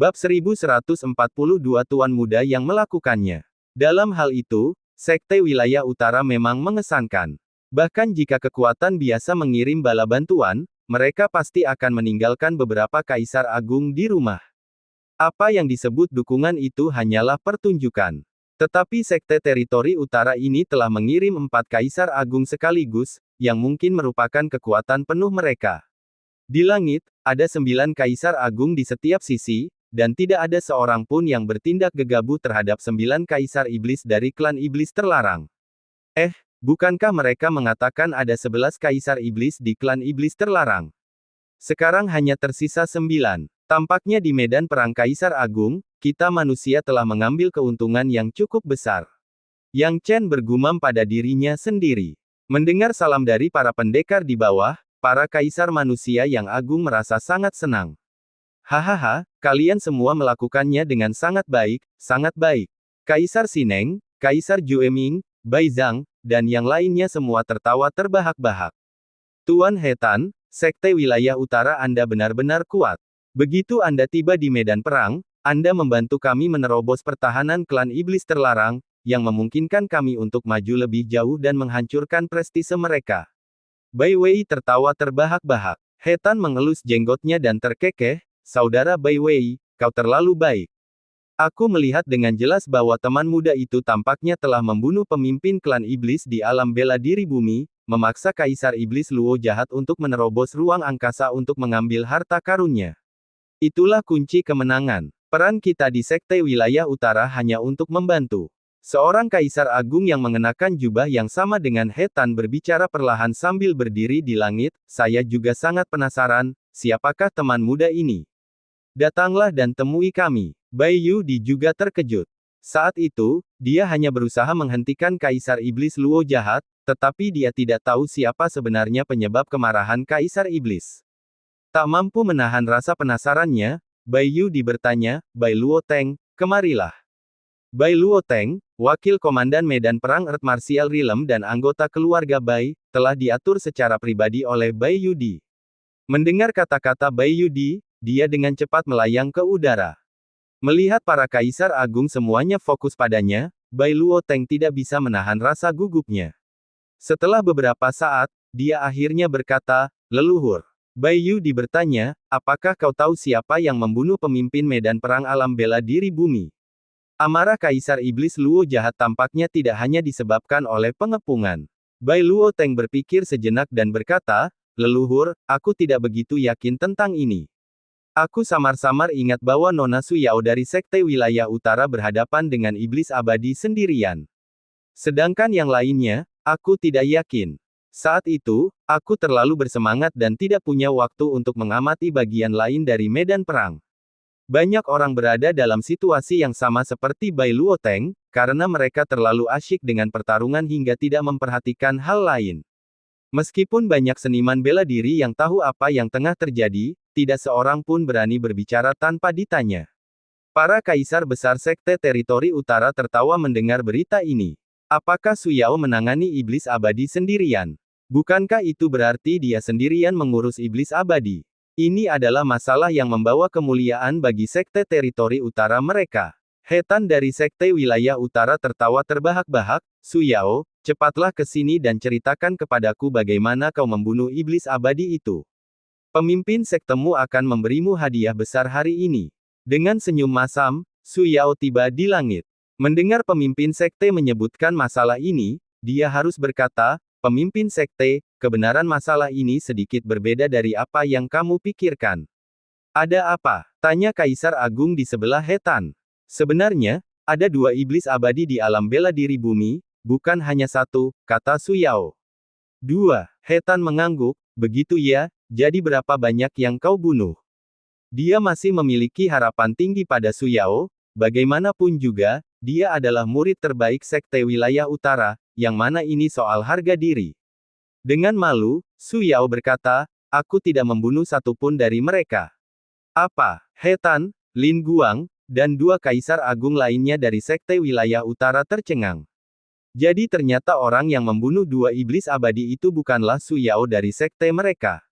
Bab 1142 Tuan Muda yang melakukannya. Dalam hal itu, Sekte Wilayah Utara memang mengesankan. Bahkan jika kekuatan biasa mengirim bala bantuan, mereka pasti akan meninggalkan beberapa kaisar agung di rumah. Apa yang disebut dukungan itu hanyalah pertunjukan. Tetapi Sekte Teritori Utara ini telah mengirim 4 kaisar agung sekaligus, yang mungkin merupakan kekuatan penuh mereka. Di langit, ada 9 kaisar agung di setiap sisi, dan tidak ada seorang pun yang bertindak gegabah terhadap 9 kaisar iblis dari klan iblis terlarang. Bukankah mereka mengatakan ada 11 kaisar iblis di klan iblis terlarang? Sekarang hanya tersisa 9. Tampaknya di medan perang kaisar agung, kita manusia telah mengambil keuntungan yang cukup besar. Yang Chen bergumam pada dirinya sendiri. Mendengar salam dari para pendekar di bawah, para kaisar manusia yang agung merasa sangat senang. Hahaha, kalian semua melakukannya dengan sangat baik, sangat baik. Kaisar Sineng, Kaisar Jueming, Bai Zhang, dan yang lainnya semua tertawa terbahak-bahak. Tuan Hetan, Sekte Wilayah Utara Anda benar-benar kuat. Begitu Anda tiba di medan perang, Anda membantu kami menerobos pertahanan klan iblis terlarang, yang memungkinkan kami untuk maju lebih jauh dan menghancurkan prestise mereka. Bai Wei tertawa terbahak-bahak. Hetan mengelus jenggotnya dan terkekeh, Saudara Bai Wei, kau terlalu baik. Aku melihat dengan jelas bahwa teman muda itu tampaknya telah membunuh pemimpin klan iblis di alam bela diri bumi, memaksa Kaisar Iblis Luo jahat untuk menerobos ruang angkasa untuk mengambil harta karunnya. Itulah kunci kemenangan. Peran kita di Sekte Wilayah Utara hanya untuk membantu. Seorang Kaisar Agung yang mengenakan jubah yang sama dengan Hetan berbicara perlahan sambil berdiri di langit. Saya juga sangat penasaran, siapakah teman muda ini? Datanglah dan temui kami. Bai Yudi juga terkejut. Saat itu, dia hanya berusaha menghentikan Kaisar Iblis Luo jahat, tetapi dia tidak tahu siapa sebenarnya penyebab kemarahan Kaisar Iblis. Tak mampu menahan rasa penasarannya, Bai Yudi bertanya, Bai Luo Teng, kemarilah. Bai Luo Teng, wakil komandan medan perang Earth Martial Realm dan anggota keluarga Bai, telah diatur secara pribadi oleh Bai Yudi. Mendengar kata-kata Bai Yudi, dia dengan cepat melayang ke udara. Melihat para kaisar agung semuanya fokus padanya, Bai Luo Teng tidak bisa menahan rasa gugupnya. Setelah beberapa saat, dia akhirnya berkata, leluhur. Bai Yudi bertanya, apakah kau tahu siapa yang membunuh pemimpin medan perang alam bela diri bumi? Amarah Kaisar Iblis Luo jahat tampaknya tidak hanya disebabkan oleh pengepungan. Bai Luo Teng berpikir sejenak dan berkata, leluhur, aku tidak begitu yakin tentang ini. Aku samar-samar ingat bahwa Nona Suyao dari Sekte Wilayah Utara berhadapan dengan iblis abadi sendirian. Sedangkan yang lainnya, aku tidak yakin. Saat itu, aku terlalu bersemangat dan tidak punya waktu untuk mengamati bagian lain dari medan perang. Banyak orang berada dalam situasi yang sama seperti Bai Luo Teng, karena mereka terlalu asyik dengan pertarungan hingga tidak memperhatikan hal lain. Meskipun banyak seniman bela diri yang tahu apa yang tengah terjadi, tidak seorang pun berani berbicara tanpa ditanya. Para kaisar besar Sekte Teritori Utara tertawa mendengar berita ini. Apakah Suyao menangani iblis abadi sendirian? Bukankah itu berarti dia sendirian mengurus iblis abadi? Ini adalah masalah yang membawa kemuliaan bagi Sekte Teritori Utara mereka. Hetan dari Sekte Wilayah Utara tertawa terbahak-bahak, Suyao, cepatlah ke sini dan ceritakan kepadaku bagaimana kau membunuh iblis abadi itu. Pemimpin sektemu akan memberimu hadiah besar hari ini. Dengan senyum masam, Suyao tiba di langit. Mendengar pemimpin sekte menyebutkan masalah ini, dia harus berkata, pemimpin sekte, kebenaran masalah ini sedikit berbeda dari apa yang kamu pikirkan. Ada apa? Tanya Kaisar Agung di sebelah Hetan. Sebenarnya, ada 2 iblis abadi di alam bela diri bumi, bukan hanya 1, kata Suyao. 2. Hetan mengangguk, begitu ya, jadi berapa banyak yang kau bunuh? Dia masih memiliki harapan tinggi pada Suyao, bagaimanapun juga, dia adalah murid terbaik Sekte Wilayah Utara, yang mana ini soal harga diri. Dengan malu, Suyao berkata, aku tidak membunuh satupun dari mereka. Apa? Hetan, Lin Guang, dan 2 kaisar agung lainnya dari Sekte Wilayah Utara tercengang. Jadi ternyata orang yang membunuh 2 iblis abadi itu bukanlah Suyao dari sekte mereka.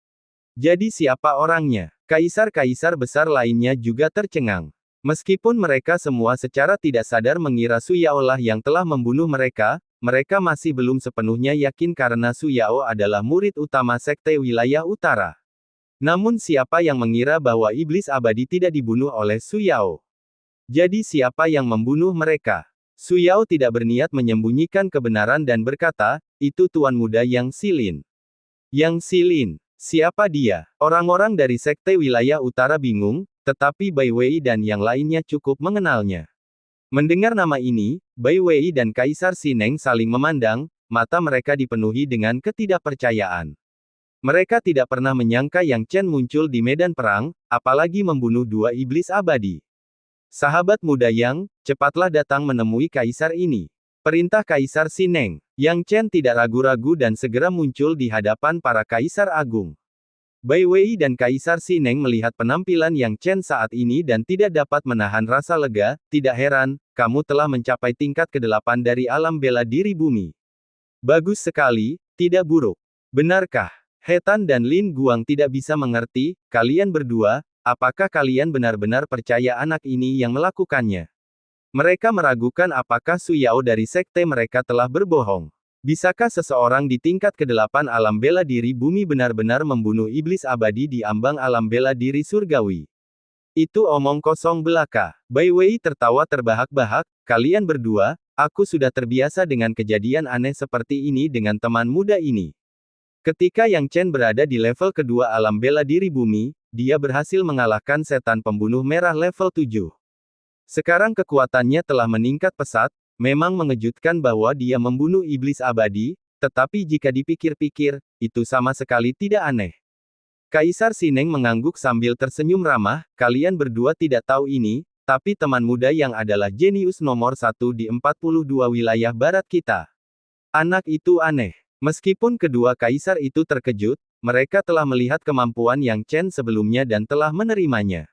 Jadi siapa orangnya? Kaisar-kaisar besar lainnya juga tercengang. Meskipun mereka semua secara tidak sadar mengira Su Yao lah yang telah membunuh mereka, mereka masih belum sepenuhnya yakin karena Su Yao adalah murid utama Sekte Wilayah Utara. Namun siapa yang mengira bahwa iblis abadi tidak dibunuh oleh Su Yao? Jadi siapa yang membunuh mereka? Su Yao tidak berniat menyembunyikan kebenaran dan berkata, itu Tuan Muda Yang Xilin. Yang Xilin? Siapa dia? Orang-orang dari Sekte Wilayah Utara bingung, tetapi Bai Wei dan yang lainnya cukup mengenalnya. Mendengar nama ini, Bai Wei dan Kaisar Sineng saling memandang, mata mereka dipenuhi dengan ketidakpercayaan. Mereka tidak pernah menyangka Yang Chen muncul di medan perang, apalagi membunuh dua iblis abadi. Sahabat muda Yang, cepatlah datang menemui Kaisar ini. Perintah Kaisar Sineng. Yang Chen tidak ragu-ragu dan segera muncul di hadapan para Kaisar Agung. Bai Wei dan Kaisar Sineng melihat penampilan Yang Chen saat ini dan tidak dapat menahan rasa lega, tidak heran, kamu telah mencapai tingkat ke-8 dari alam bela diri bumi. Bagus sekali, tidak buruk. Benarkah? He-Tan dan Lin Guang tidak bisa mengerti, kalian berdua, apakah kalian benar-benar percaya anak ini yang melakukannya? Mereka meragukan apakah Su Yao dari sekte mereka telah berbohong. Bisakah seseorang di tingkat ke-8 alam bela diri bumi benar-benar membunuh iblis abadi di ambang alam bela diri surgawi? Itu omong kosong belaka. Bai Wei tertawa terbahak-bahak, kalian berdua, aku sudah terbiasa dengan kejadian aneh seperti ini dengan teman muda ini. Ketika Yang Chen berada di level kedua alam bela diri bumi, dia berhasil mengalahkan setan pembunuh merah level 7. Sekarang kekuatannya telah meningkat pesat. Memang mengejutkan bahwa dia membunuh iblis abadi, tetapi jika dipikir-pikir, itu sama sekali tidak aneh. Kaisar Sineng mengangguk sambil tersenyum ramah, kalian berdua tidak tahu ini, tapi teman muda yang adalah jenius nomor 1 di 42 wilayah barat kita. Anak itu aneh. Meskipun kedua kaisar itu terkejut, mereka telah melihat kemampuan Yang Chen sebelumnya dan telah menerimanya.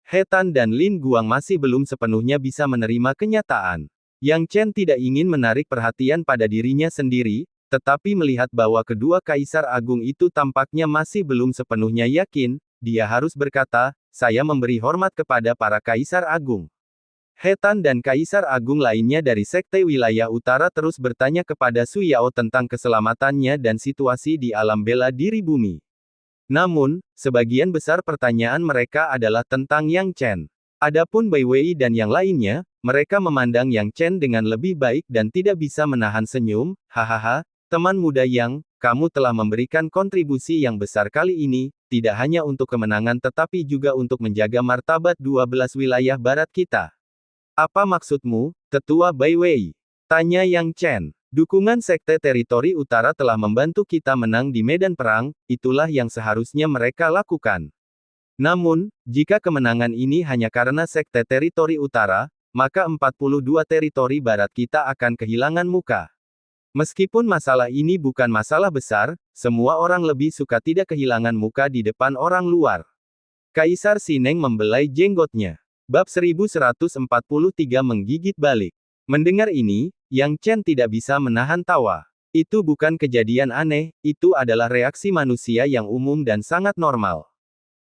He-Tan dan Lin Guang masih belum sepenuhnya bisa menerima kenyataan. Yang Chen tidak ingin menarik perhatian pada dirinya sendiri, tetapi melihat bahwa kedua kaisar agung itu tampaknya masih belum sepenuhnya yakin, dia harus berkata, saya memberi hormat kepada para kaisar agung. He-Tan dan kaisar agung lainnya dari Sekte Wilayah Utara terus bertanya kepada Su Yao tentang keselamatannya dan situasi di alam bela diri bumi. Namun, sebagian besar pertanyaan mereka adalah tentang Yang Chen. Adapun Bai Wei dan yang lainnya, mereka memandang Yang Chen dengan lebih baik dan tidak bisa menahan senyum, hahaha, teman muda Yang, kamu telah memberikan kontribusi yang besar kali ini, tidak hanya untuk kemenangan tetapi juga untuk menjaga martabat 12 wilayah barat kita. Apa maksudmu, Tetua Bai Wei? Tanya Yang Chen. Dukungan Sekte Teritori Utara telah membantu kita menang di medan perang, itulah yang seharusnya mereka lakukan. Namun, jika kemenangan ini hanya karena Sekte Teritori Utara, maka 42 teritori barat kita akan kehilangan muka. Meskipun masalah ini bukan masalah besar, semua orang lebih suka tidak kehilangan muka di depan orang luar. Kaisar Sineng membelai jenggotnya. Bab 1143 menggigit balik. Mendengar ini, Yang Chen tidak bisa menahan tawa. Itu bukan kejadian aneh, itu adalah reaksi manusia yang umum dan sangat normal.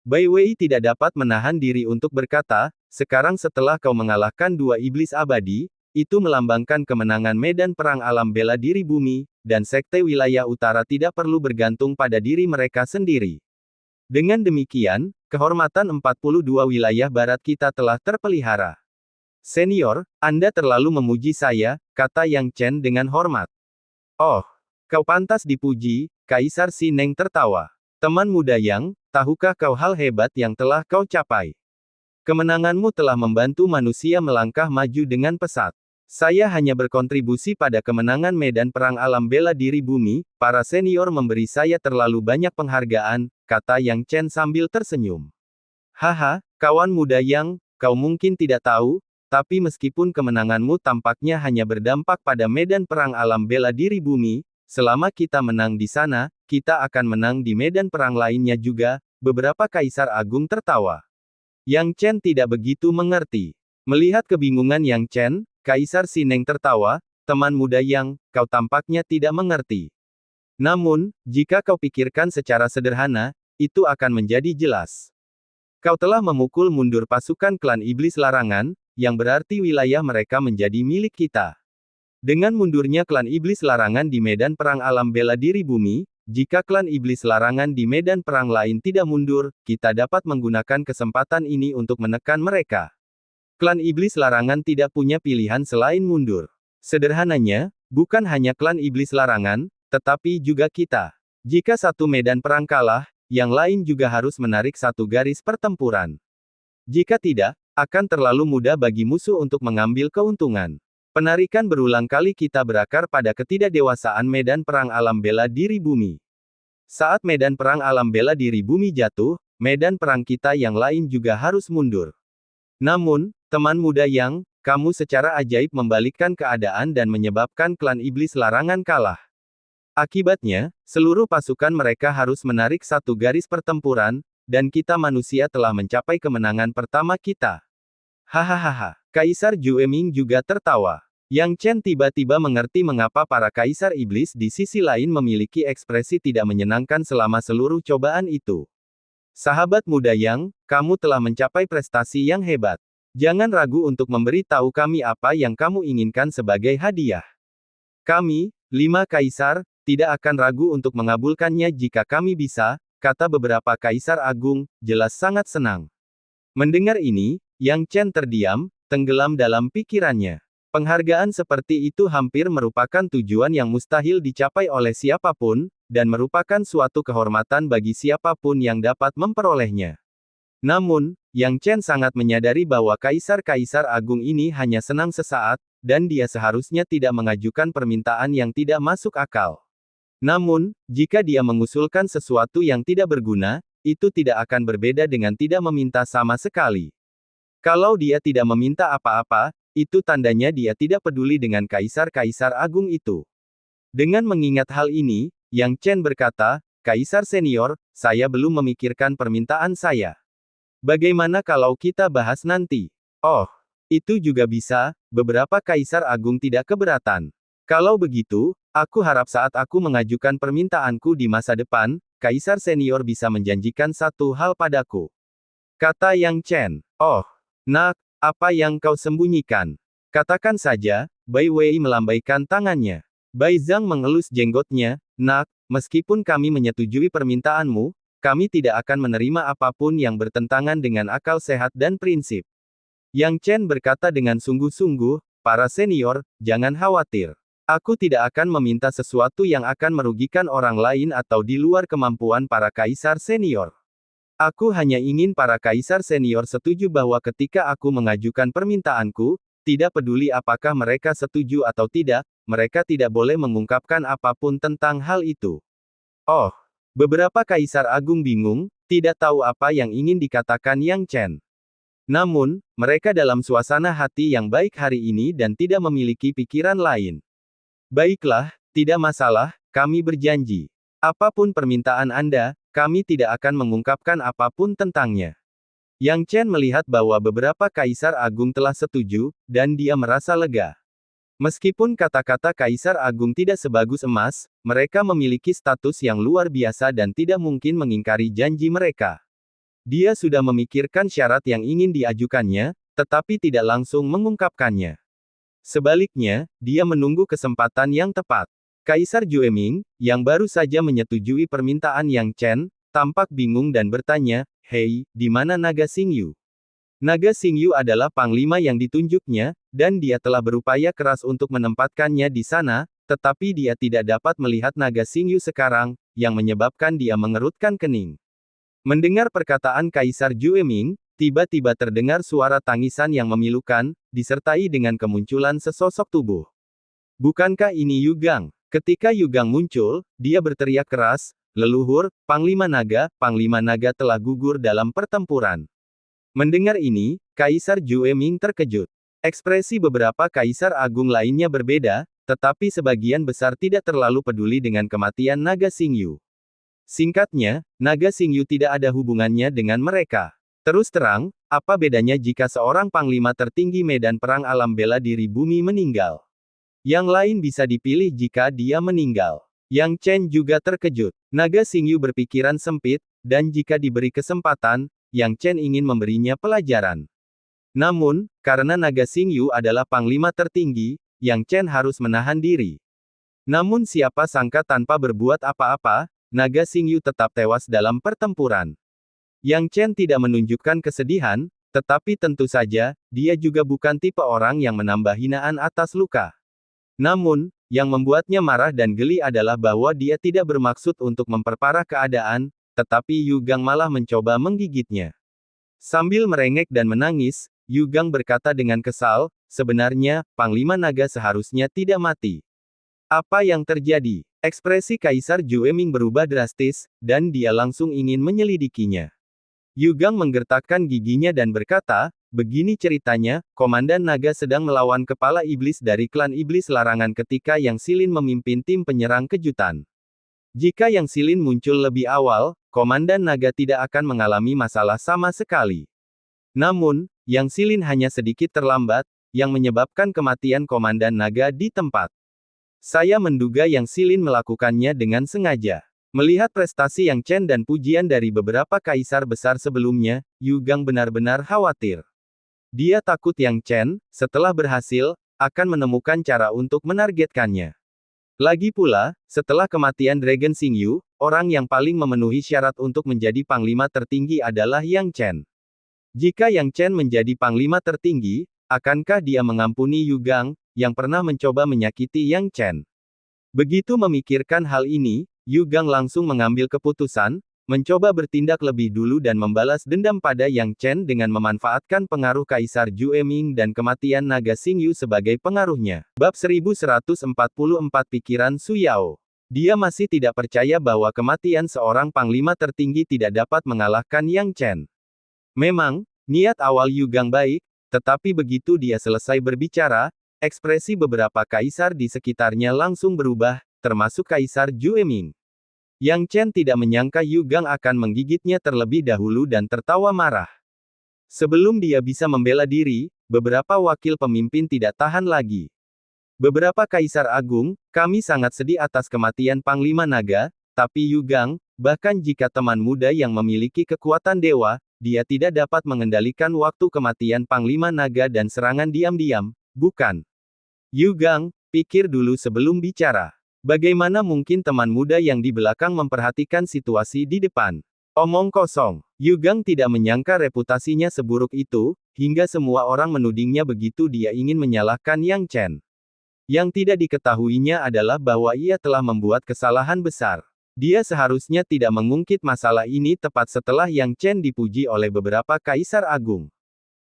Bai Wei tidak dapat menahan diri untuk berkata, sekarang setelah kau mengalahkan dua iblis abadi, itu melambangkan kemenangan medan perang alam bela diri bumi, dan Sekte Wilayah Utara tidak perlu bergantung pada diri mereka sendiri. Dengan demikian, kehormatan 42 wilayah barat kita telah terpelihara. Senior, Anda terlalu memuji saya, kata Yang Chen dengan hormat. Oh, kau pantas dipuji, Kaisar Sineng tertawa. Teman muda Yang, tahukah kau hal hebat yang telah kau capai? Kemenanganmu telah membantu manusia melangkah maju dengan pesat. Saya hanya berkontribusi pada kemenangan medan perang alam bela diri bumi, para senior memberi saya terlalu banyak penghargaan, kata Yang Chen sambil tersenyum. Haha, kawan muda Yang, kau mungkin tidak tahu, tapi meskipun kemenanganmu tampaknya hanya berdampak pada medan perang alam bela diri bumi, selama kita menang di sana, kita akan menang di medan perang lainnya juga. Beberapa kaisar agung tertawa. Yang Chen tidak begitu mengerti. Melihat kebingungan Yang Chen, Kaisar Sineng tertawa, teman muda Yang, kau tampaknya tidak mengerti. Namun, jika kau pikirkan secara sederhana, itu akan menjadi jelas. Kau telah memukul mundur pasukan klan iblis larangan, yang berarti wilayah mereka menjadi milik kita. Dengan mundurnya klan iblis larangan di medan perang alam bela diri bumi, jika klan iblis larangan di medan perang lain tidak mundur, kita dapat menggunakan kesempatan ini untuk menekan mereka. Klan iblis larangan tidak punya pilihan selain mundur. Sederhananya, bukan hanya klan iblis larangan, tetapi juga kita. Jika satu medan perang kalah, yang lain juga harus menarik satu garis pertempuran. Jika tidak, akan terlalu mudah bagi musuh untuk mengambil keuntungan. Penarikan berulang kali kita berakar pada ketidakdewasaan medan perang alam bela diri bumi. Saat medan perang alam bela diri bumi jatuh, medan perang kita yang lain juga harus mundur. Namun, teman muda yang, kamu secara ajaib membalikkan keadaan dan menyebabkan klan iblis larangan kalah. Akibatnya, seluruh pasukan mereka harus menarik satu garis pertempuran, dan kita manusia telah mencapai kemenangan pertama kita. Hahaha. Kaisar Jueming juga tertawa. Yang Chen tiba-tiba mengerti mengapa para kaisar iblis di sisi lain memiliki ekspresi tidak menyenangkan selama seluruh cobaan itu. Sahabat muda Yang, kamu telah mencapai prestasi yang hebat. Jangan ragu untuk memberi tahu kami apa yang kamu inginkan sebagai hadiah. Kami, 5 kaisar, tidak akan ragu untuk mengabulkannya jika kami bisa, kata beberapa kaisar agung, jelas sangat senang. Mendengar ini, Yang Chen terdiam, tenggelam dalam pikirannya. Penghargaan seperti itu hampir merupakan tujuan yang mustahil dicapai oleh siapapun, dan merupakan suatu kehormatan bagi siapapun yang dapat memperolehnya. Namun, Yang Chen sangat menyadari bahwa kaisar-kaisar agung ini hanya senang sesaat, dan dia seharusnya tidak mengajukan permintaan yang tidak masuk akal. Namun, jika dia mengusulkan sesuatu yang tidak berguna, itu tidak akan berbeda dengan tidak meminta sama sekali. Kalau dia tidak meminta apa-apa, itu tandanya dia tidak peduli dengan kaisar-kaisar agung itu. Dengan mengingat hal ini, Yang Chen berkata, Kaisar senior, saya belum memikirkan permintaan saya. Bagaimana kalau kita bahas nanti? Oh, itu juga bisa, beberapa kaisar agung tidak keberatan. Kalau begitu, aku harap saat aku mengajukan permintaanku di masa depan, kaisar senior bisa menjanjikan satu hal padaku. Kata Yang Chen. Oh, nak, apa yang kau sembunyikan? Katakan saja, Bai Wei melambaikan tangannya. Bai Zhang mengelus jenggotnya, nak, meskipun kami menyetujui permintaanmu, kami tidak akan menerima apapun yang bertentangan dengan akal sehat dan prinsip. Yang Chen berkata dengan sungguh-sungguh, para senior, jangan khawatir. Aku tidak akan meminta sesuatu yang akan merugikan orang lain atau di luar kemampuan para kaisar senior. Aku hanya ingin para kaisar senior setuju bahwa ketika aku mengajukan permintaanku, tidak peduli apakah mereka setuju atau tidak, mereka tidak boleh mengungkapkan apapun tentang hal itu. Oh, beberapa kaisar agung bingung, tidak tahu apa yang ingin dikatakan Yang Chen. Namun, mereka dalam suasana hati yang baik hari ini dan tidak memiliki pikiran lain. Baiklah, tidak masalah, kami berjanji. Apapun permintaan Anda, kami tidak akan mengungkapkan apapun tentangnya. Yang Chen melihat bahwa beberapa kaisar agung telah setuju, dan dia merasa lega. Meskipun kata-kata kaisar agung tidak sebagus emas, mereka memiliki status yang luar biasa dan tidak mungkin mengingkari janji mereka. Dia sudah memikirkan syarat yang ingin diajukannya, tetapi tidak langsung mengungkapkannya. Sebaliknya, dia menunggu kesempatan yang tepat. Kaisar Jueming, yang baru saja menyetujui permintaan Yang Chen, tampak bingung dan bertanya, "Hei, di mana Naga Xingyu?" Naga Xingyu adalah panglima yang ditunjuknya, dan dia telah berupaya keras untuk menempatkannya di sana, tetapi dia tidak dapat melihat Naga Xingyu sekarang, yang menyebabkan dia mengerutkan kening. Mendengar perkataan Kaisar Jueming, tiba-tiba terdengar suara tangisan yang memilukan, disertai dengan kemunculan sesosok tubuh. Bukankah ini Yu Gang? Ketika Yu Gang muncul, dia berteriak keras, "Leluhur, Panglima Naga telah gugur dalam pertempuran." Mendengar ini, Kaisar Jueming terkejut. Ekspresi beberapa kaisar agung lainnya berbeda, tetapi sebagian besar tidak terlalu peduli dengan kematian Naga Xingyu. Singkatnya, Naga Xingyu tidak ada hubungannya dengan mereka. Terus terang, apa bedanya jika seorang panglima tertinggi medan perang alam bela diri bumi meninggal? Yang lain bisa dipilih jika dia meninggal. Yang Chen juga terkejut. Naga Xingyu berpikiran sempit, dan jika diberi kesempatan, Yang Chen ingin memberinya pelajaran. Namun, karena naga Xingyu adalah panglima tertinggi, Yang Chen harus menahan diri. Namun siapa sangka tanpa berbuat apa-apa, naga Xingyu tetap tewas dalam pertempuran. Yang Chen tidak menunjukkan kesedihan, tetapi tentu saja, dia juga bukan tipe orang yang menambah hinaan atas luka. Namun, yang membuatnya marah dan geli adalah bahwa dia tidak bermaksud untuk memperparah keadaan, tetapi Yu Gang malah mencoba menggigitnya. Sambil merengek dan menangis, Yu Gang berkata dengan kesal, sebenarnya, Panglima Naga seharusnya tidak mati. Apa yang terjadi? Ekspresi Kaisar Jueming berubah drastis, dan dia langsung ingin menyelidikinya. Yu Gang menggertakkan giginya dan berkata, begini ceritanya, Komandan Naga sedang melawan kepala iblis dari klan iblis larangan ketika Yang Xilin memimpin tim penyerang kejutan. Jika Yang Xilin muncul lebih awal, Komandan Naga tidak akan mengalami masalah sama sekali. Namun, Yang Xilin hanya sedikit terlambat, yang menyebabkan kematian Komandan Naga di tempat. Saya menduga Yang Xilin melakukannya dengan sengaja. Melihat prestasi Yang Chen dan pujian dari beberapa kaisar besar sebelumnya, Yu Gang benar-benar khawatir. Dia takut Yang Chen, setelah berhasil, akan menemukan cara untuk menargetkannya. Lagi pula, setelah kematian Dragon Xingyu, orang yang paling memenuhi syarat untuk menjadi panglima tertinggi adalah Yang Chen. Jika Yang Chen menjadi panglima tertinggi, akankah dia mengampuni Yu Gang, yang pernah mencoba menyakiti Yang Chen? Begitu memikirkan hal ini, Yu Gang langsung mengambil keputusan, mencoba bertindak lebih dulu dan membalas dendam pada Yang Chen dengan memanfaatkan pengaruh Kaisar Jueming dan kematian naga Xingyu sebagai pengaruhnya. Bab 1144 Pikiran Su Yao. Dia masih tidak percaya bahwa kematian seorang panglima tertinggi tidak dapat mengalahkan Yang Chen. Memang, niat awal Yu Gang baik, tetapi begitu dia selesai berbicara, ekspresi beberapa kaisar di sekitarnya langsung berubah, termasuk Kaisar Jueming. Yang Chen tidak menyangka Yu Gang akan menggigitnya terlebih dahulu dan tertawa marah. Sebelum dia bisa membela diri, beberapa wakil pemimpin tidak tahan lagi. Beberapa Kaisar Agung, kami sangat sedih atas kematian Panglima Naga, tapi Yu Gang, bahkan jika teman muda yang memiliki kekuatan dewa, dia tidak dapat mengendalikan waktu kematian Panglima Naga dan serangan diam-diam, bukan? Yu Gang, pikir dulu sebelum bicara. Bagaimana mungkin teman muda yang di belakang memperhatikan situasi di depan? Omong kosong. Yu Gang tidak menyangka reputasinya seburuk itu, hingga semua orang menudingnya begitu dia ingin menyalahkan Yang Chen. Yang tidak diketahuinya adalah bahwa ia telah membuat kesalahan besar. Dia seharusnya tidak mengungkit masalah ini tepat setelah Yang Chen dipuji oleh beberapa kaisar agung.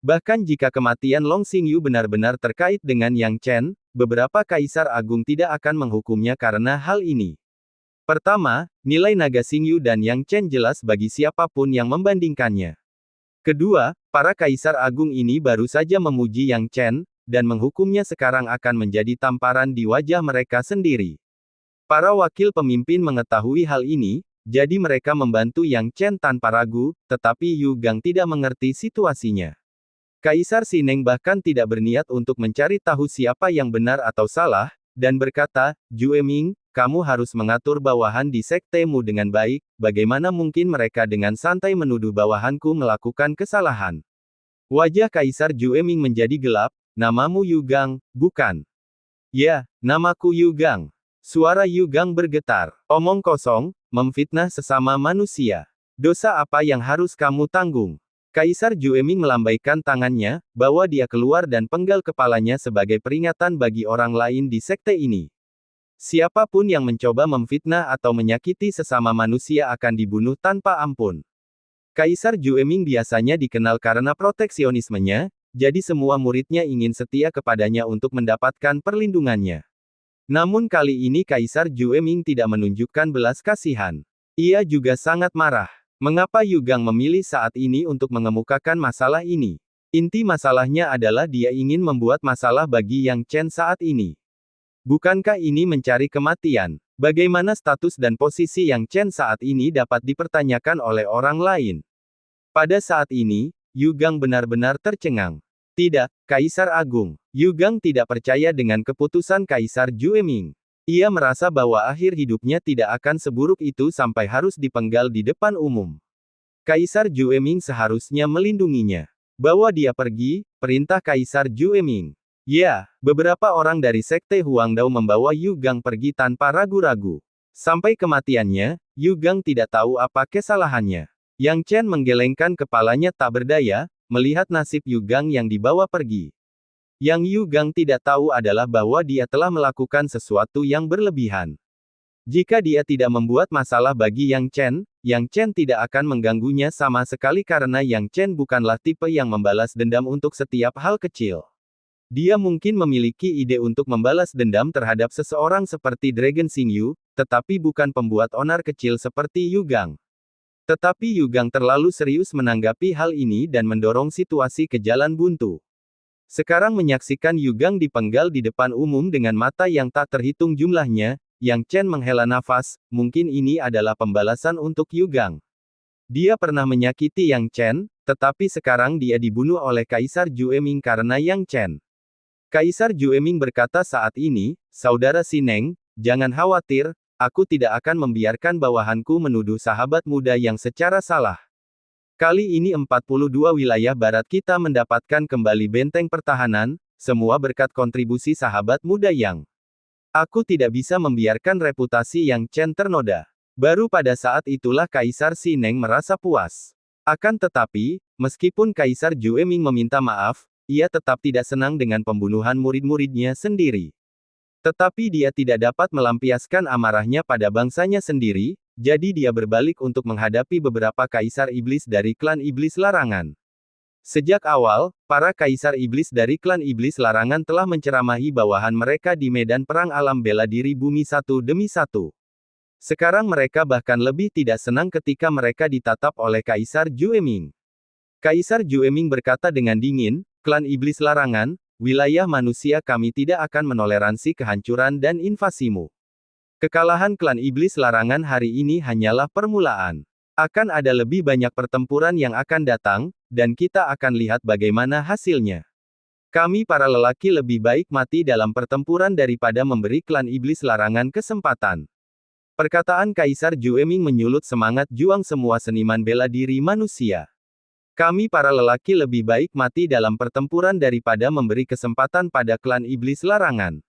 Bahkan jika kematian Long Xingyu benar-benar terkait dengan Yang Chen, beberapa kaisar agung tidak akan menghukumnya karena hal ini. Pertama, nilai naga Xingyu dan Yang Chen jelas bagi siapapun yang membandingkannya. Kedua, para kaisar agung ini baru saja memuji Yang Chen, dan menghukumnya sekarang akan menjadi tamparan di wajah mereka sendiri. Para wakil pemimpin mengetahui hal ini, jadi mereka membantu Yang Chen tanpa ragu, tetapi Yu Gang tidak mengerti situasinya. Kaisar Sineng bahkan tidak berniat untuk mencari tahu siapa yang benar atau salah, dan berkata, Jueming, kamu harus mengatur bawahan di sektemu dengan baik, bagaimana mungkin mereka dengan santai menuduh bawahanku melakukan kesalahan. Wajah Kaisar Jueming menjadi gelap, namamu Yu Gang, bukan? Ya, namaku Yu Gang. Suara Yu Gang bergetar. Omong kosong, memfitnah sesama manusia. Dosa apa yang harus kamu tanggung? Kaisar Jueming melambaikan tangannya, bawa dia keluar dan penggal kepalanya sebagai peringatan bagi orang lain di sekte ini. Siapapun yang mencoba memfitnah atau menyakiti sesama manusia akan dibunuh tanpa ampun. Kaisar Jueming biasanya dikenal karena proteksionismenya, jadi semua muridnya ingin setia kepadanya untuk mendapatkan perlindungannya. Namun kali ini Kaisar Jueming tidak menunjukkan belas kasihan. Ia juga sangat marah. Mengapa Yu Gang memilih saat ini untuk mengemukakan masalah ini? Inti masalahnya adalah dia ingin membuat masalah bagi Yang Chen saat ini. Bukankah ini mencari kematian? Bagaimana status dan posisi Yang Chen saat ini dapat dipertanyakan oleh orang lain? Pada saat ini, Yu Gang benar-benar tercengang. Tidak, Kaisar Agung. Yu Gang tidak percaya dengan keputusan Kaisar Jueming. Ia merasa bahwa akhir hidupnya tidak akan seburuk itu sampai harus dipenggal di depan umum. Kaisar Jueming seharusnya melindunginya. Bawa dia pergi, perintah Kaisar Jueming. Ya, beberapa orang dari Sekte Huangdao membawa Yu Gang pergi tanpa ragu-ragu. Sampai kematiannya, Yu Gang tidak tahu apa kesalahannya. Yang Chen menggelengkan kepalanya tak berdaya, melihat nasib Yu Gang yang dibawa pergi. Yang Yu Gang tidak tahu adalah bahwa dia telah melakukan sesuatu yang berlebihan. Jika dia tidak membuat masalah bagi Yang Chen tidak akan mengganggunya sama sekali karena Yang Chen bukanlah tipe yang membalas dendam untuk setiap hal kecil. Dia mungkin memiliki ide untuk membalas dendam terhadap seseorang seperti Dragon Xingyu, tetapi bukan pembuat onar kecil seperti Yu Gang. Tetapi Yu Gang terlalu serius menanggapi hal ini dan mendorong situasi ke jalan buntu. Sekarang menyaksikan Yu Gang dipenggal di depan umum dengan mata yang tak terhitung jumlahnya, Yang Chen menghela nafas, mungkin ini adalah pembalasan untuk Yu Gang. Dia pernah menyakiti Yang Chen, tetapi sekarang dia dibunuh oleh Kaisar Jueming karena Yang Chen. Kaisar Jueming berkata saat ini, Saudara Sineng, jangan khawatir, aku tidak akan membiarkan bawahanku menuduh sahabat muda yang secara salah. Kali ini 42 wilayah barat kita mendapatkan kembali benteng pertahanan, semua berkat kontribusi sahabat muda Yang. Aku tidak bisa membiarkan reputasi Yang Chen ternoda. Baru pada saat itulah Kaisar Sineng merasa puas. Akan tetapi, meskipun Kaisar Jueming meminta maaf, ia tetap tidak senang dengan pembunuhan murid-muridnya sendiri. Tetapi dia tidak dapat melampiaskan amarahnya pada bangsanya sendiri, jadi dia berbalik untuk menghadapi beberapa kaisar iblis dari klan iblis larangan. Sejak awal, para kaisar iblis dari klan iblis larangan telah menceramahi bawahan mereka di medan perang alam bela diri bumi satu demi satu. Sekarang mereka bahkan lebih tidak senang ketika mereka ditatap oleh Kaisar Jueming. Kaisar Jueming berkata dengan dingin, klan iblis larangan, wilayah manusia kami tidak akan menoleransi kehancuran dan invasimu. Kekalahan klan iblis larangan hari ini hanyalah permulaan. Akan ada lebih banyak pertempuran yang akan datang, dan kita akan lihat bagaimana hasilnya. Kami para lelaki lebih baik mati dalam pertempuran daripada memberi klan iblis larangan kesempatan. Perkataan Kaisar Jueming menyulut semangat juang semua seniman bela diri manusia. Kami para lelaki lebih baik mati dalam pertempuran daripada memberi kesempatan pada klan iblis larangan.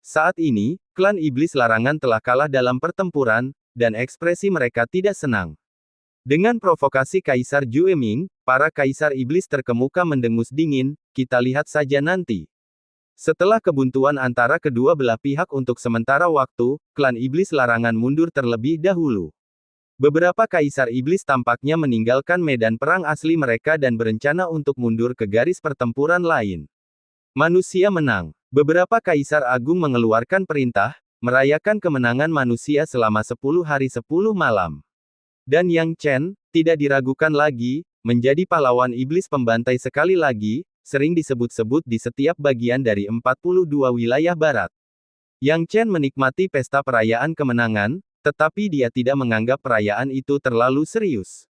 Saat ini, klan iblis larangan telah kalah dalam pertempuran, dan ekspresi mereka tidak senang. Dengan provokasi Kaisar Jueming, para kaisar iblis terkemuka mendengus dingin, kita lihat saja nanti. Setelah kebuntuan antara kedua belah pihak untuk sementara waktu, klan iblis larangan mundur terlebih dahulu. Beberapa kaisar iblis tampaknya meninggalkan medan perang asli mereka dan berencana untuk mundur ke garis pertempuran lain. Manusia menang. Beberapa kaisar agung mengeluarkan perintah, merayakan kemenangan manusia selama 10 hari 10 malam. Dan Yang Chen, tidak diragukan lagi, menjadi pahlawan iblis pembantai sekali lagi, sering disebut-sebut di setiap bagian dari 42 wilayah barat. Yang Chen menikmati pesta perayaan kemenangan, tetapi dia tidak menganggap perayaan itu terlalu serius.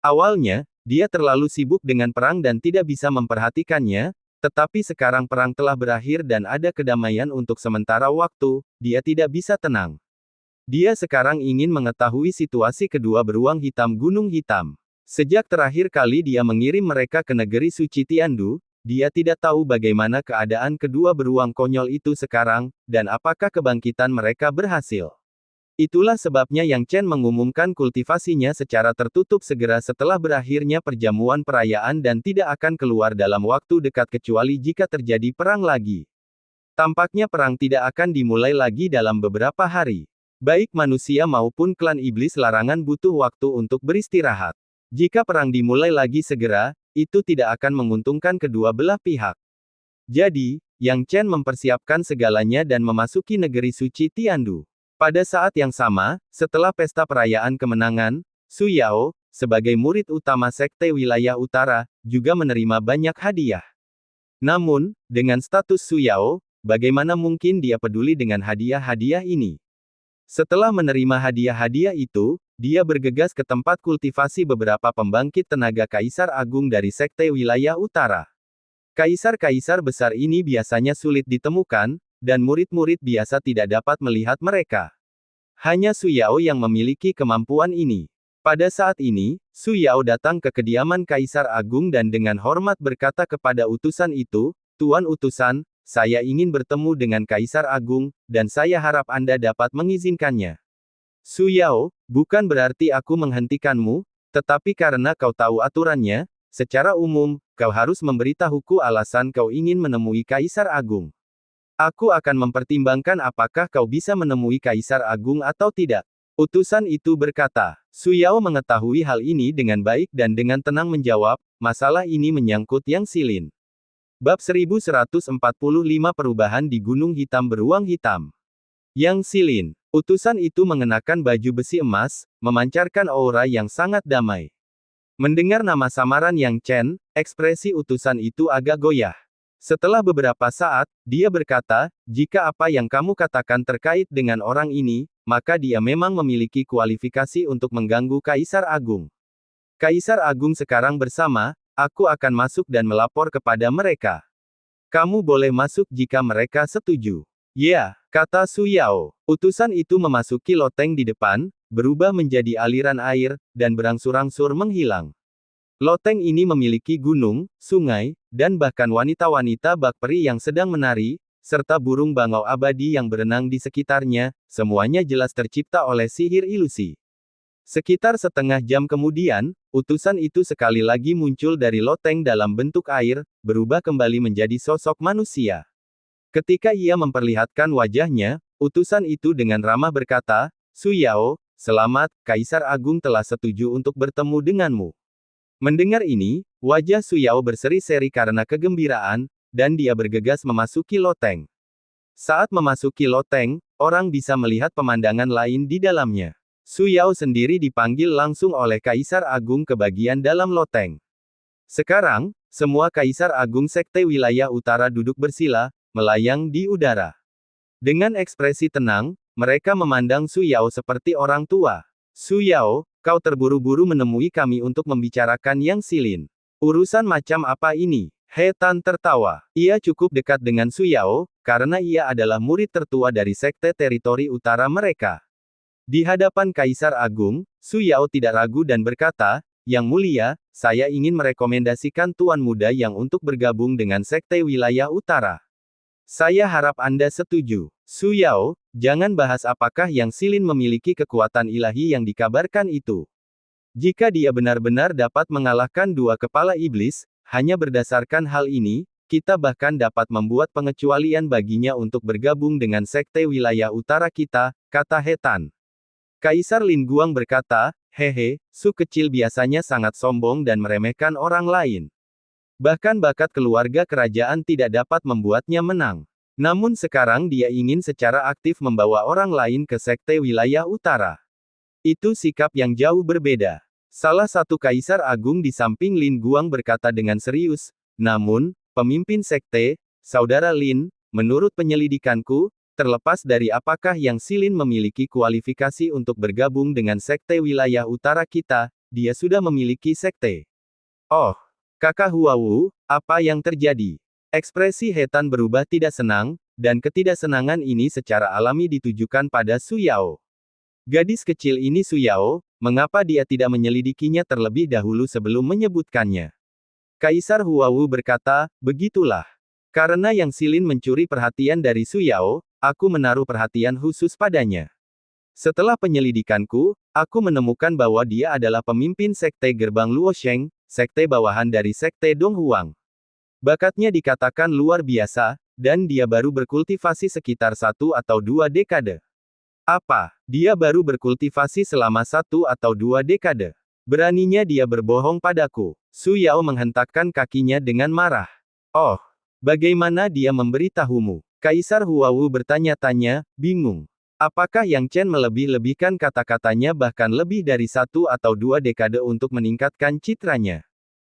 Awalnya, dia terlalu sibuk dengan perang dan tidak bisa memperhatikannya, tetapi sekarang perang telah berakhir dan ada kedamaian untuk sementara waktu, dia tidak bisa tenang. Dia sekarang ingin mengetahui situasi kedua beruang hitam Gunung Hitam. Sejak terakhir kali dia mengirim mereka ke negeri suci Tiandu, dia tidak tahu bagaimana keadaan kedua beruang konyol itu sekarang, dan apakah kebangkitan mereka berhasil. Itulah sebabnya Yang Chen mengumumkan kultivasinya secara tertutup segera setelah berakhirnya perjamuan perayaan dan tidak akan keluar dalam waktu dekat kecuali jika terjadi perang lagi. Tampaknya perang tidak akan dimulai lagi dalam beberapa hari. Baik manusia maupun klan iblis larangan butuh waktu untuk beristirahat. Jika perang dimulai lagi segera, itu tidak akan menguntungkan kedua belah pihak. Jadi, Yang Chen mempersiapkan segalanya dan memasuki negeri suci Tiandu. Pada saat yang sama, setelah pesta perayaan kemenangan, Su Yao, sebagai murid utama Sekte Wilayah Utara, juga menerima banyak hadiah. Namun, dengan status Su Yao, bagaimana mungkin dia peduli dengan hadiah-hadiah ini? Setelah menerima hadiah-hadiah itu, dia bergegas ke tempat kultivasi beberapa pembangkit tenaga Kaisar Agung dari Sekte Wilayah Utara. Kaisar-kaisar besar ini biasanya sulit ditemukan, dan murid-murid biasa tidak dapat melihat mereka. Hanya Su Yao yang memiliki kemampuan ini. Pada saat ini, Su Yao datang ke kediaman Kaisar Agung dan dengan hormat berkata kepada utusan itu, "Tuan utusan, saya ingin bertemu dengan Kaisar Agung, dan saya harap Anda dapat mengizinkannya." Su Yao, bukan berarti aku menghentikanmu, tetapi karena kau tahu aturannya, secara umum, kau harus memberitahuku alasan kau ingin menemui Kaisar Agung. Aku akan mempertimbangkan apakah kau bisa menemui Kaisar Agung atau tidak. Utusan itu berkata, Su Yao mengetahui hal ini dengan baik dan dengan tenang menjawab, masalah ini menyangkut Yang Silin. Bab 1145 Perubahan di Gunung Hitam Beruang Hitam. Yang Silin. Utusan itu mengenakan baju besi emas, memancarkan aura yang sangat damai. Mendengar nama samaran Yang Chen, ekspresi utusan itu agak goyah. Setelah beberapa saat, dia berkata, jika apa yang kamu katakan terkait dengan orang ini, maka dia memang memiliki kualifikasi untuk mengganggu Kaisar Agung. Kaisar Agung sekarang bersama, aku akan masuk dan melapor kepada mereka. Kamu boleh masuk jika mereka setuju. Ya, kata Su Yao. Utusan itu memasuki loteng di depan, berubah menjadi aliran air, dan berangsur-angsur menghilang. Loteng ini memiliki gunung, sungai, dan bahkan wanita-wanita bak peri yang sedang menari, serta burung bangau abadi yang berenang di sekitarnya, semuanya jelas tercipta oleh sihir ilusi. Sekitar setengah jam kemudian, utusan itu sekali lagi muncul dari loteng dalam bentuk air, berubah kembali menjadi sosok manusia. Ketika ia memperlihatkan wajahnya, utusan itu dengan ramah berkata, Su Yao, selamat, Kaisar Agung telah setuju untuk bertemu denganmu. Mendengar ini, wajah Su Yao berseri-seri karena kegembiraan, dan dia bergegas memasuki loteng. Saat memasuki loteng, orang bisa melihat pemandangan lain di dalamnya. Su Yao sendiri dipanggil langsung oleh Kaisar Agung ke bagian dalam loteng. Sekarang, semua Kaisar Agung Sekte Wilayah Utara duduk bersila, melayang di udara. Dengan ekspresi tenang, mereka memandang Su Yao seperti orang tua. Su Yao, kau terburu-buru menemui kami untuk membicarakan Yang Silin. Urusan macam apa ini? He Tan tertawa. Ia cukup dekat dengan Su Yao, karena ia adalah murid tertua dari Sekte Teritori Utara mereka. Di hadapan Kaisar Agung, Su Yao tidak ragu dan berkata, Yang Mulia, saya ingin merekomendasikan Tuan Muda yang untuk bergabung dengan Sekte Wilayah Utara. Saya harap Anda setuju. Su Yao, jangan bahas apakah Yang Silin memiliki kekuatan ilahi yang dikabarkan itu. Jika dia benar-benar dapat mengalahkan dua kepala iblis, hanya berdasarkan hal ini, kita bahkan dapat membuat pengecualian baginya untuk bergabung dengan Sekte Wilayah Utara kita, kata He Tan. Kaisar Lin Guang berkata, hehe, Su kecil biasanya sangat sombong dan meremehkan orang lain. Bahkan bakat keluarga kerajaan tidak dapat membuatnya menang. Namun sekarang dia ingin secara aktif membawa orang lain ke Sekte Wilayah Utara. Itu sikap yang jauh berbeda. Salah satu Kaisar Agung di samping Lin Guang berkata dengan serius, namun, pemimpin Sekte, Saudara Lin, menurut penyelidikanku, terlepas dari apakah Yang Silin memiliki kualifikasi untuk bergabung dengan Sekte Wilayah Utara kita, dia sudah memiliki Sekte. Oh, Kakak Huawu, apa yang terjadi? Ekspresi He Tan berubah tidak senang, dan ketidaksenangan ini secara alami ditujukan pada Su Yao. Gadis kecil ini Su Yao, mengapa dia tidak menyelidikinya terlebih dahulu sebelum menyebutkannya? Kaisar Huawu berkata, begitulah. Karena Yang Silin mencuri perhatian dari Su Yao, aku menaruh perhatian khusus padanya. Setelah penyelidikanku, aku menemukan bahwa dia adalah pemimpin Sekte Gerbang Luosheng, sekte bawahan dari Sekte Donghuang. Bakatnya dikatakan luar biasa, dan dia baru berkultivasi sekitar 1 atau 2 dekade. Apa? Dia baru berkultivasi selama 1 atau 2 dekade. Beraninya dia berbohong padaku. Su Yao menghentakkan kakinya dengan marah. Oh, bagaimana dia memberitahumu? Kaisar Huawu bertanya-tanya, bingung. Apakah Yang Chen melebih-lebihkan kata-katanya bahkan lebih dari 1 atau 2 dekade untuk meningkatkan citranya?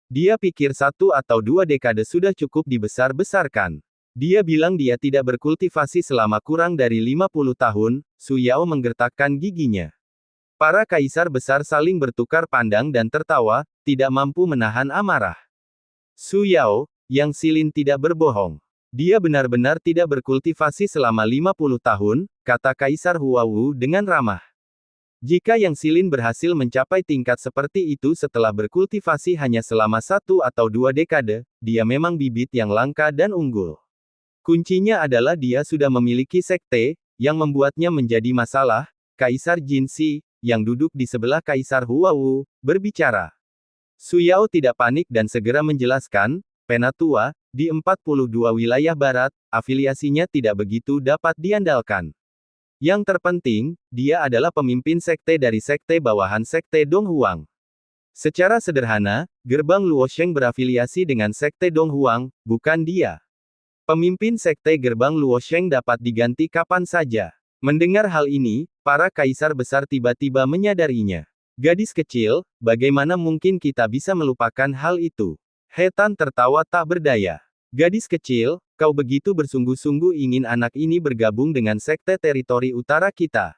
Dia pikir 1 atau 2 dekade sudah cukup dibesar-besarkan. Dia bilang dia tidak berkultivasi selama kurang dari 50 tahun, Su Yao menggertakkan giginya. Para kaisar besar saling bertukar pandang dan tertawa, tidak mampu menahan amarah. Su Yao, Yang Silin tidak berbohong. Dia benar-benar tidak berkultivasi selama 50 tahun, kata Kaisar Huawu dengan ramah. Jika Yang Xilin berhasil mencapai tingkat seperti itu setelah berkultivasi hanya selama 1 atau 2 dekade, dia memang bibit yang langka dan unggul. Kuncinya adalah dia sudah memiliki sekte, yang membuatnya menjadi masalah. Kaisar Jin Xi, yang duduk di sebelah Kaisar Huawu, berbicara. Su Yao tidak panik dan segera menjelaskan, Penatua, di 42 wilayah barat, afiliasinya tidak begitu dapat diandalkan. Yang terpenting, dia adalah pemimpin sekte dari sekte bawahan sekte Donghuang. Secara sederhana, gerbang Luosheng berafiliasi dengan sekte Donghuang, bukan dia. Pemimpin sekte gerbang Luosheng dapat diganti kapan saja. Mendengar hal ini, para kaisar besar tiba-tiba menyadarinya. Gadis kecil, bagaimana mungkin kita bisa melupakan hal itu? He Tan tertawa tak berdaya. Gadis kecil, kau begitu bersungguh-sungguh ingin anak ini bergabung dengan sekte teritori utara kita.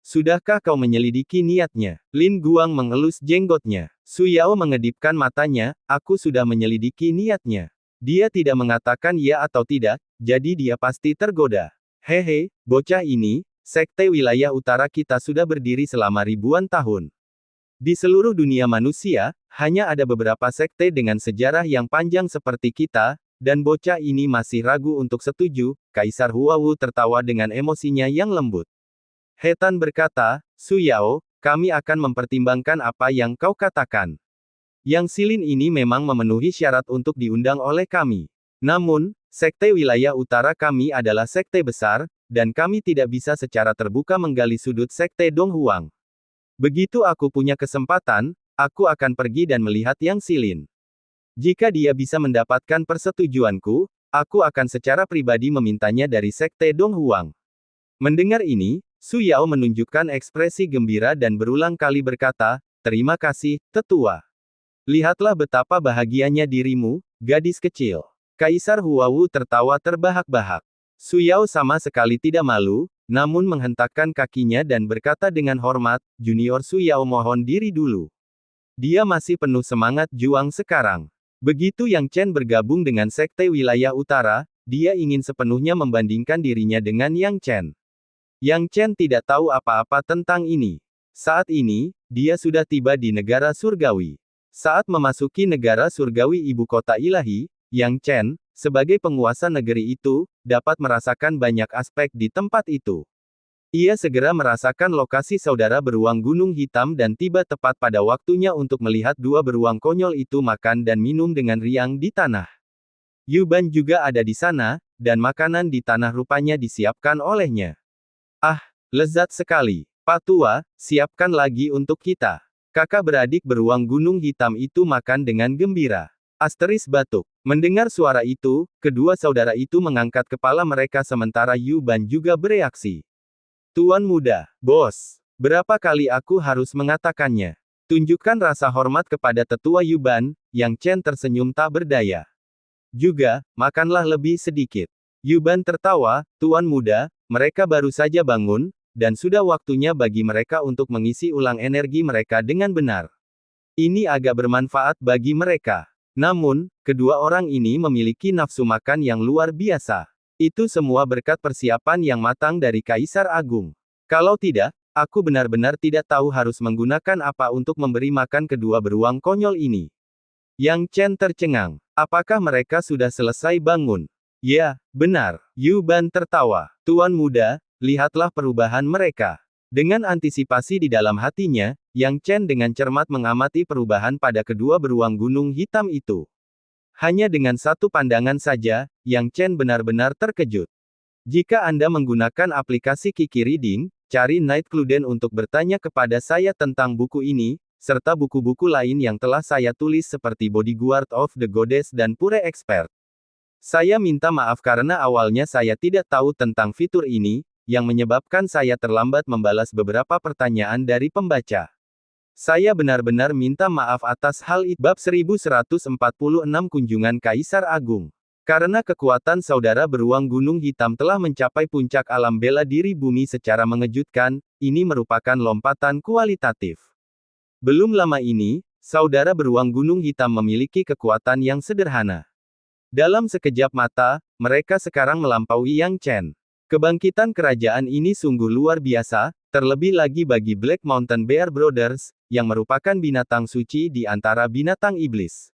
Sudahkah kau menyelidiki niatnya? Lin Guang mengelus jenggotnya. Su Yao mengedipkan matanya, aku sudah menyelidiki niatnya. Dia tidak mengatakan ya atau tidak, jadi dia pasti tergoda. Hehe, bocah ini, sekte wilayah utara kita sudah berdiri selama ribuan tahun. Di seluruh dunia manusia, hanya ada beberapa sekte dengan sejarah yang panjang seperti kita, dan bocah ini masih ragu untuk setuju. Kaisar Huawu tertawa dengan emosinya yang lembut. He Tan berkata, Su Yao, kami akan mempertimbangkan apa yang kau katakan. Yang Xilin ini memang memenuhi syarat untuk diundang oleh kami. Namun, sekte wilayah utara kami adalah sekte besar, dan kami tidak bisa secara terbuka menggali sudut sekte Donghuang. Begitu aku punya kesempatan, aku akan pergi dan melihat Yang Xilin. Jika dia bisa mendapatkan persetujuanku, aku akan secara pribadi memintanya dari sekte Donghuang. Mendengar ini, Su Yao menunjukkan ekspresi gembira dan berulang kali berkata, terima kasih, tetua. Lihatlah betapa bahagianya dirimu, gadis kecil. Kaisar Huawu tertawa terbahak-bahak. Su Yao sama sekali tidak malu, namun menghentakkan kakinya dan berkata dengan hormat, Junior Su Yao mohon diri dulu. Dia masih penuh semangat juang sekarang. Begitu Yang Chen bergabung dengan sekte wilayah utara, dia ingin sepenuhnya membandingkan dirinya dengan Yang Chen. Yang Chen tidak tahu apa-apa tentang ini. Saat ini, dia sudah tiba di negara surgawi. Saat memasuki negara surgawi ibu kota ilahi, Yang Chen, sebagai penguasa negeri itu, dapat merasakan banyak aspek di tempat itu. Ia segera merasakan lokasi saudara beruang gunung hitam dan tiba tepat pada waktunya untuk melihat dua beruang konyol itu makan dan minum dengan riang di tanah. Yuban juga ada di sana, dan makanan di tanah rupanya disiapkan olehnya. Ah, lezat sekali. Pak Tua, siapkan lagi untuk kita. Kakak beradik beruang gunung hitam itu makan dengan gembira. Asteris batuk. Mendengar suara itu, kedua saudara itu mengangkat kepala mereka sementara Yuban juga bereaksi. Tuan muda, bos. Berapa kali aku harus mengatakannya? Tunjukkan rasa hormat kepada tetua Yuban. Yang Chen tersenyum tak berdaya. Juga, makanlah lebih sedikit. Yuban tertawa, Tuan muda, mereka baru saja bangun, dan sudah waktunya bagi mereka untuk mengisi ulang energi mereka dengan benar. Ini agak bermanfaat bagi mereka. Namun, kedua orang ini memiliki nafsu makan yang luar biasa. Itu semua berkat persiapan yang matang dari Kaisar Agung. Kalau tidak, aku benar-benar tidak tahu harus menggunakan apa untuk memberi makan kedua beruang konyol ini. Yang Chen tercengang. Apakah mereka sudah selesai bangun? Ya, benar. Yuban tertawa. Tuan muda, lihatlah perubahan mereka. Dengan antisipasi di dalam hatinya, Yang Chen dengan cermat mengamati perubahan pada kedua beruang gunung hitam itu. Hanya dengan satu pandangan saja, Yang Chen benar-benar terkejut. Jika Anda menggunakan aplikasi Qi Reading, cari Night Cluden untuk bertanya kepada saya tentang buku ini, serta buku-buku lain yang telah saya tulis seperti Bodyguard of the Goddess dan Pure Expert. Saya minta maaf karena awalnya saya tidak tahu tentang fitur ini, yang menyebabkan saya terlambat membalas beberapa pertanyaan dari pembaca. Saya benar-benar minta maaf atas hal itu. Bab 1146 Kunjungan Kaisar Agung. Karena kekuatan saudara beruang gunung hitam telah mencapai puncak alam bela diri bumi secara mengejutkan, ini merupakan lompatan kualitatif. Belum lama ini, saudara beruang gunung hitam memiliki kekuatan yang sederhana. Dalam sekejap mata, mereka sekarang melampaui Yang Chen. Kebangkitan kerajaan ini sungguh luar biasa, terlebih lagi bagi Black Mountain Bear Brothers, yang merupakan binatang suci di antara binatang iblis.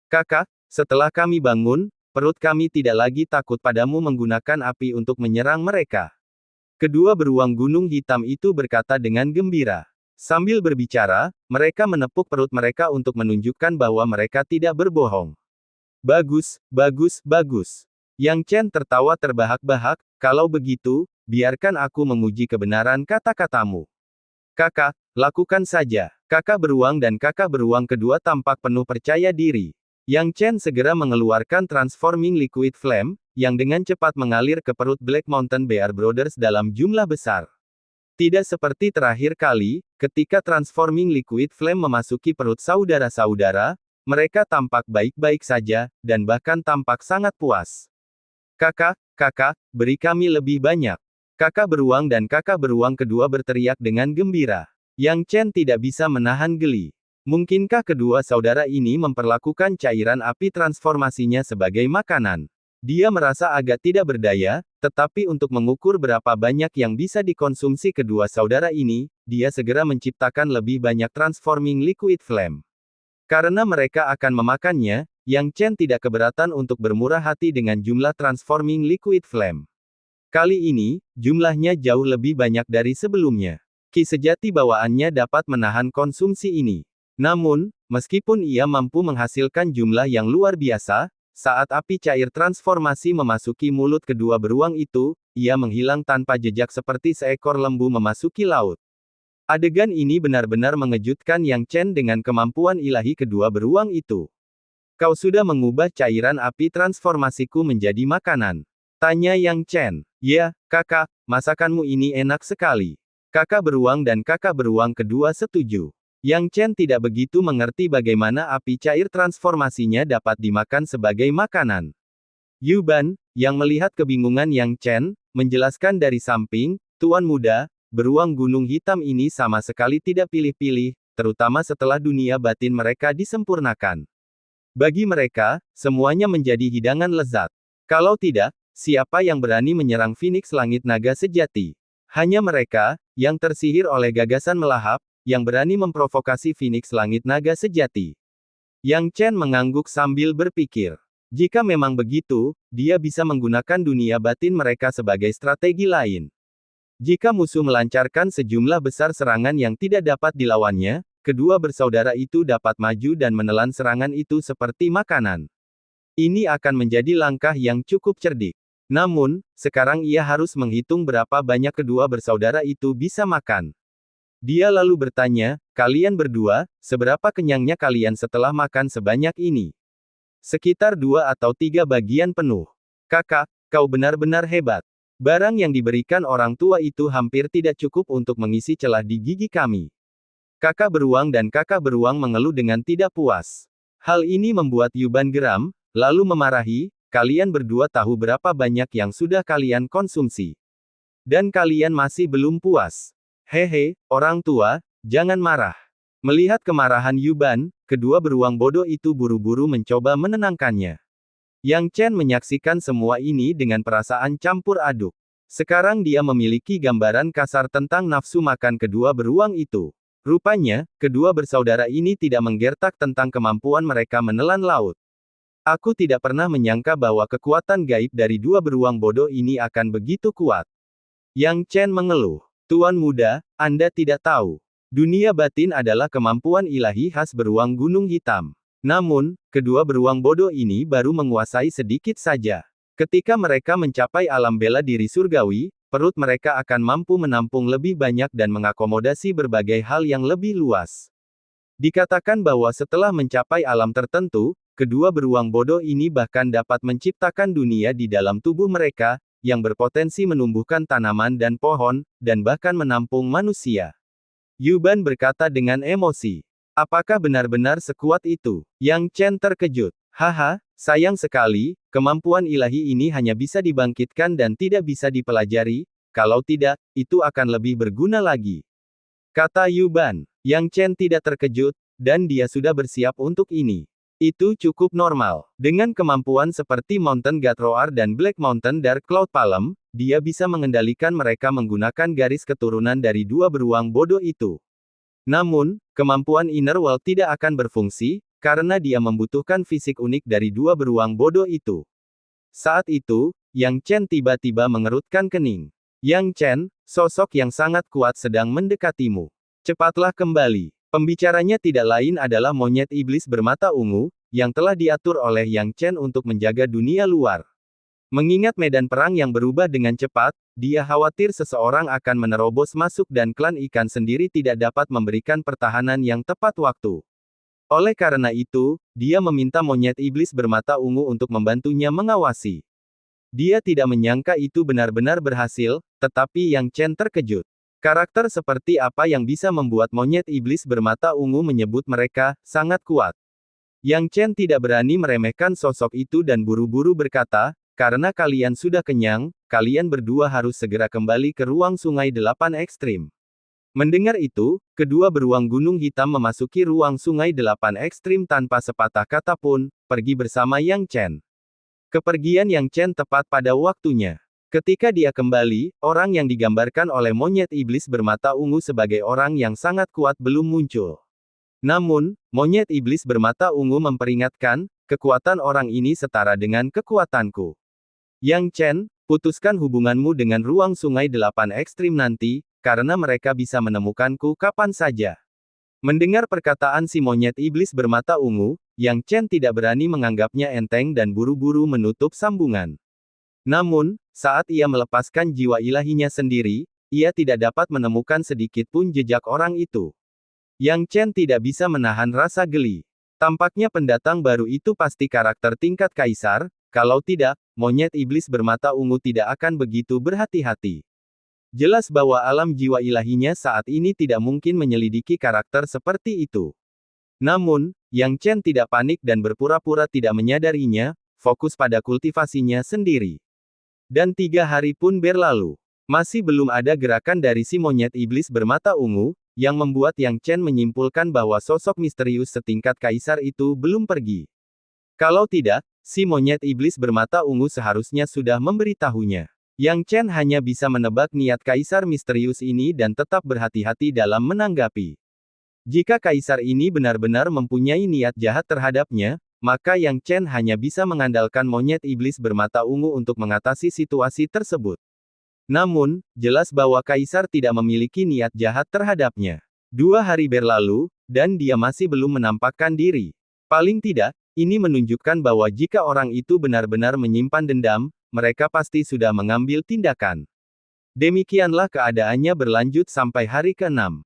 Kakak, setelah kami bangun, perut kami tidak lagi takut padamu menggunakan api untuk menyerang mereka. Kedua beruang gunung hitam itu berkata dengan gembira. Sambil berbicara, mereka menepuk perut mereka untuk menunjukkan bahwa mereka tidak berbohong. Bagus, bagus, bagus. Yang Chen tertawa terbahak-bahak, kalau begitu, biarkan aku menguji kebenaran kata-katamu. Kakak, lakukan saja. Kakak beruang dan kakak beruang kedua tampak penuh percaya diri. Yang Chen segera mengeluarkan Transforming Liquid Flame, yang dengan cepat mengalir ke perut Black Mountain Bear Brothers dalam jumlah besar. Tidak seperti terakhir kali, ketika Transforming Liquid Flame memasuki perut saudara-saudara, mereka tampak baik-baik saja, dan bahkan tampak sangat puas. Kakak, beri kami lebih banyak. Kakak beruang dan kakak beruang kedua berteriak dengan gembira. Yang Chen tidak bisa menahan geli. Mungkinkah kedua saudara ini memperlakukan cairan api transformasinya sebagai makanan? Dia merasa agak tidak berdaya, tetapi untuk mengukur berapa banyak yang bisa dikonsumsi kedua saudara ini, dia segera menciptakan lebih banyak Transforming Liquid Flame. Karena mereka akan memakannya, Yang Chen tidak keberatan untuk bermurah hati dengan jumlah Transforming Liquid Flame. Kali ini, jumlahnya jauh lebih banyak dari sebelumnya. Ki sejati bawaannya dapat menahan konsumsi ini. Namun, meskipun ia mampu menghasilkan jumlah yang luar biasa, saat api cair transformasi memasuki mulut kedua beruang itu, ia menghilang tanpa jejak seperti seekor lembu memasuki laut. Adegan ini benar-benar mengejutkan Yang Chen dengan kemampuan ilahi kedua beruang itu. Kau sudah mengubah cairan api transformasiku menjadi makanan. Tanya Yang Chen. Ya, kakak, masakanmu ini enak sekali. Kakak beruang dan kakak beruang kedua setuju. Yang Chen tidak begitu mengerti bagaimana api cair transformasinya dapat dimakan sebagai makanan. Yuban, yang melihat kebingungan Yang Chen, menjelaskan dari samping, Tuan muda, beruang gunung hitam ini sama sekali tidak pilih-pilih, terutama setelah dunia batin mereka disempurnakan. Bagi mereka, semuanya menjadi hidangan lezat. Kalau tidak, siapa yang berani menyerang Phoenix Langit Naga sejati? Hanya mereka, yang tersihir oleh gagasan melahap, yang berani memprovokasi Phoenix Langit Naga sejati. Yang Chen mengangguk sambil berpikir. Jika memang begitu, dia bisa menggunakan dunia batin mereka sebagai strategi lain. Jika musuh melancarkan sejumlah besar serangan yang tidak dapat dilawannya, kedua bersaudara itu dapat maju dan menelan serangan itu seperti makanan. Ini akan menjadi langkah yang cukup cerdik. Namun, sekarang ia harus menghitung berapa banyak kedua bersaudara itu bisa makan. Dia lalu bertanya, kalian berdua, seberapa kenyangnya kalian setelah makan sebanyak ini? Sekitar 2 atau 3 bagian penuh. Kakak, kau benar-benar hebat. Barang yang diberikan orang tua itu hampir tidak cukup untuk mengisi celah di gigi kami. Kakak beruang dan kakak beruang mengeluh dengan tidak puas. Hal ini membuat Yuban geram, lalu memarahi, kalian berdua tahu berapa banyak yang sudah kalian konsumsi. Dan kalian masih belum puas. Hehe, orang tua, jangan marah. Melihat kemarahan Yuban, kedua beruang bodoh itu buru-buru mencoba menenangkannya. Yang Chen menyaksikan semua ini dengan perasaan campur aduk. Sekarang dia memiliki gambaran kasar tentang nafsu makan kedua beruang itu. Rupanya, kedua bersaudara ini tidak menggertak tentang kemampuan mereka menelan laut. Aku tidak pernah menyangka bahwa kekuatan gaib dari dua beruang bodoh ini akan begitu kuat. Yang Chen mengeluh. Tuan muda, Anda tidak tahu. Dunia batin adalah kemampuan ilahi khas beruang gunung hitam. Namun, kedua beruang bodoh ini baru menguasai sedikit saja. Ketika mereka mencapai alam bela diri surgawi, perut mereka akan mampu menampung lebih banyak dan mengakomodasi berbagai hal yang lebih luas. Dikatakan bahwa setelah mencapai alam tertentu, kedua beruang bodoh ini bahkan dapat menciptakan dunia di dalam tubuh mereka, yang berpotensi menumbuhkan tanaman dan pohon, dan bahkan menampung manusia. Yuban berkata dengan emosi. Apakah benar-benar sekuat itu? Yang Chen terkejut. Haha, sayang sekali, kemampuan ilahi ini hanya bisa dibangkitkan dan tidak bisa dipelajari, kalau tidak, itu akan lebih berguna lagi. Kata Yuban. Yang Chen tidak terkejut, dan dia sudah bersiap untuk ini. Itu cukup normal. Dengan kemampuan seperti Mountain God Roar dan Black Mountain Dark Cloud Palm, dia bisa mengendalikan mereka menggunakan garis keturunan dari dua beruang bodoh itu. Namun, kemampuan Inner World tidak akan berfungsi, karena dia membutuhkan fisik unik dari dua beruang bodoh itu. Saat itu, Yang Chen tiba-tiba mengerutkan kening. Yang Chen, sosok yang sangat kuat sedang mendekatimu. Cepatlah kembali. Pembicaranya tidak lain adalah monyet iblis bermata ungu, yang telah diatur oleh Yang Chen untuk menjaga dunia luar. Mengingat medan perang yang berubah dengan cepat, dia khawatir seseorang akan menerobos masuk dan klan ikan sendiri tidak dapat memberikan pertahanan yang tepat waktu. Oleh karena itu, dia meminta monyet iblis bermata ungu untuk membantunya mengawasi. Dia tidak menyangka itu benar-benar berhasil, tetapi Yang Chen terkejut. Karakter seperti apa yang bisa membuat monyet iblis bermata ungu menyebut mereka sangat kuat? Yang Chen tidak berani meremehkan sosok itu dan buru-buru berkata, karena kalian sudah kenyang, kalian berdua harus segera kembali ke ruang sungai 8 ekstrim. Mendengar itu, kedua beruang gunung hitam memasuki ruang sungai 8 ekstrim tanpa sepatah kata pun, pergi bersama Yang Chen. Kepergian Yang Chen tepat pada waktunya. Ketika dia kembali, orang yang digambarkan oleh monyet iblis bermata ungu sebagai orang yang sangat kuat belum muncul. Namun, monyet iblis bermata ungu memperingatkan, kekuatan orang ini setara dengan kekuatanku. Yang Chen, putuskan hubunganmu dengan ruang sungai 8 ekstrim nanti, karena mereka bisa menemukanku kapan saja. Mendengar perkataan si monyet iblis bermata ungu, Yang Chen tidak berani menganggapnya enteng dan buru-buru menutup sambungan. Namun, saat ia melepaskan jiwa ilahinya sendiri, ia tidak dapat menemukan sedikit pun jejak orang itu. Yang Chen tidak bisa menahan rasa geli. Tampaknya pendatang baru itu pasti karakter tingkat kaisar, kalau tidak, monyet iblis bermata ungu tidak akan begitu berhati-hati. Jelas bahwa alam jiwa ilahinya saat ini tidak mungkin menyelidiki karakter seperti itu. Namun, Yang Chen tidak panik dan berpura-pura tidak menyadarinya, fokus pada kultivasinya sendiri. Dan 3 hari pun berlalu. Masih belum ada gerakan dari si monyet iblis bermata ungu, yang membuat Yang Chen menyimpulkan bahwa sosok misterius setingkat kaisar itu belum pergi. Kalau tidak, si monyet iblis bermata ungu seharusnya sudah memberitahunya. Yang Chen hanya bisa menebak niat kaisar misterius ini dan tetap berhati-hati dalam menanggapi. Jika kaisar ini benar-benar mempunyai niat jahat terhadapnya, maka Yang Chen hanya bisa mengandalkan monyet iblis bermata ungu untuk mengatasi situasi tersebut. Namun, jelas bahwa kaisar tidak memiliki niat jahat terhadapnya. 2 hari berlalu, dan dia masih belum menampakkan diri. Paling tidak, ini menunjukkan bahwa jika orang itu benar-benar menyimpan dendam, mereka pasti sudah mengambil tindakan. Demikianlah keadaannya berlanjut sampai hari ke-6.